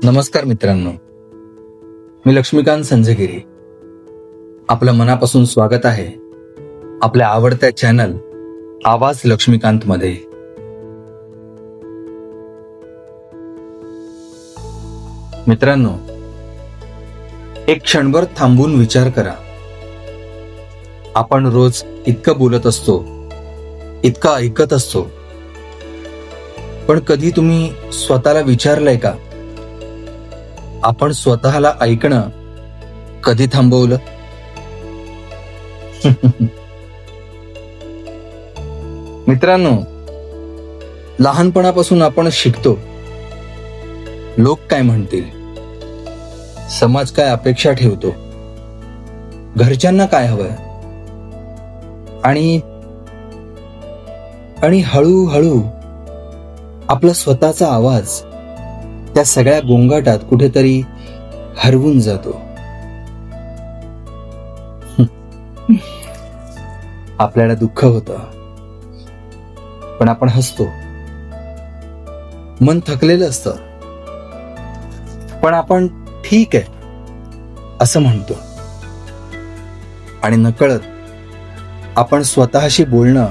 नमस्कार मित्रांनो, मी लक्ष्मीकांत संजगिरी. आपलं मनापासून स्वागत आहे आपल्या आवडत्या चॅनल आवाज लक्ष्मीकांत मध्ये. मित्रांनो, एक क्षणभर थांबून विचार करा. आपण रोज इतकं बोलत असतो, इतकं ऐकत असतो, पण कधी तुम्ही स्वतःला विचारलंय का, आपण स्वतःला ऐकणं कधी थांबवलं? मित्रांनो, लहानपणापासून आपण शिकतो, लोक काय म्हणतील, समाज काय अपेक्षा ठेवतो, घरच्यांना काय हवंय, आणि हळूहळू आपला स्वतःचा आवाज त्या सगळ्या गोंगाटात कुठेतरी हरवून जातो. आपल्याला दुःख होतं, पण आपण हसतो. मन थकलेलं असतं, पण आपण ठीक आहे असं म्हणतो. आणि नकळत आपण स्वतःशी बोलणं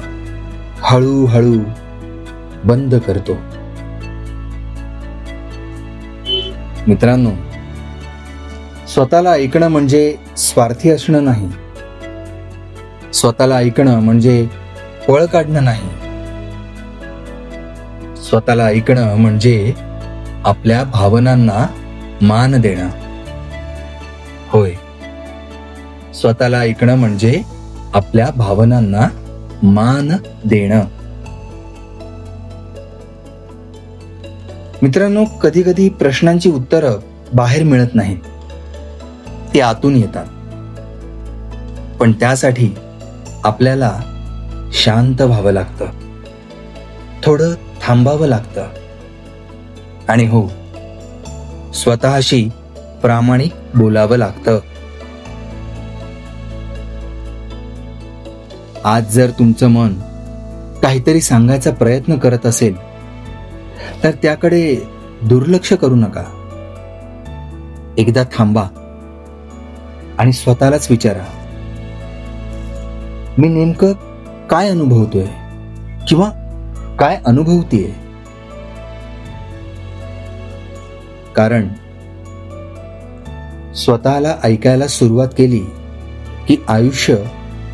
हळूहळू बंद करतो. मित्रांनो, स्वतःला ऐकणं म्हणजे स्वार्थी असणं नाही. स्वतःला ऐकणं म्हणजे पळ काढणं नाही. स्वतःला ऐकणं म्हणजे आपल्या भावनांना मान देणं. होय, स्वतःला ऐकणं म्हणजे आपल्या भावनांना मान देणं. मित्रांनो, कधी कधी प्रश्नांची उत्तरं बाहेर मिळत नाहीत, ती आतून येतात. पण त्यासाठी आपल्याला शांत व्हावं लागतं, थोडं थांबावं लागतं, आणि हो, स्वतःशी प्रामाणिक बोलावं लागतं. आज जर तुमचं मन काहीतरी सांगायचा प्रयत्न करत असेल तर त्याकडे दुर्लक्ष करू नका. एकदा थांबा आणि स्वतःलाच विचारा, मी नेमकं काय अनुभवतोय किंवा काय अनुभवतीये? कारण स्वतःला ऐकायला सुरुवात केली की आयुष्य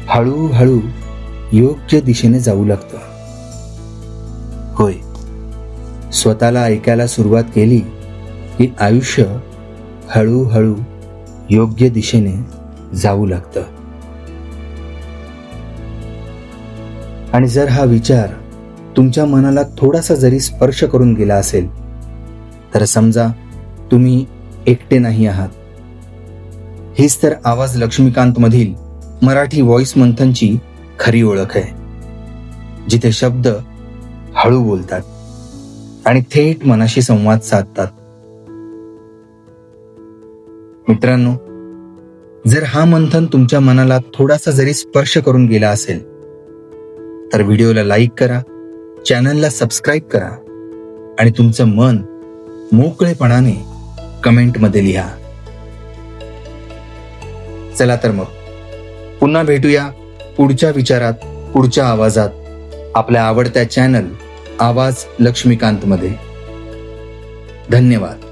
हळूहळू योग्य दिशेने जाऊ लागतं. होय, स्वतःला ऐकायला सुरुवात केली की आयुष्य हळूहळू योग्य दिशेने जाऊ लागतं. आणि जर हा विचार तुमच्या मनाला थोडासा जरी स्पर्श करून गेला असेल तर समजा तुम्ही एकटे नाही आहात. हीच तर आवाज लक्ष्मीकांत मधील मराठी व्हॉइस मंथनची खरी ओळख आहे, जिथे शब्द हळू बोलतात आणि थेट मनाशी संवाद साधतात. मित्रांनो, जर हा मंथन तुमच्या मनाला थोडासा जरी स्पर्श करून गेला असेल तर व्हिडिओला लाईक करा, चॅनलला सबस्क्राईब करा आणि तुमचं मन मोकळेपणाने कमेंटमध्ये लिहा. चला तर मग पुन्हा भेटूया पुढच्या विचारात, पुढच्या आवाजात, आपल्या आवडत्या चॅनल आवाज लक्ष्मीकांत मध्ये. धन्यवाद.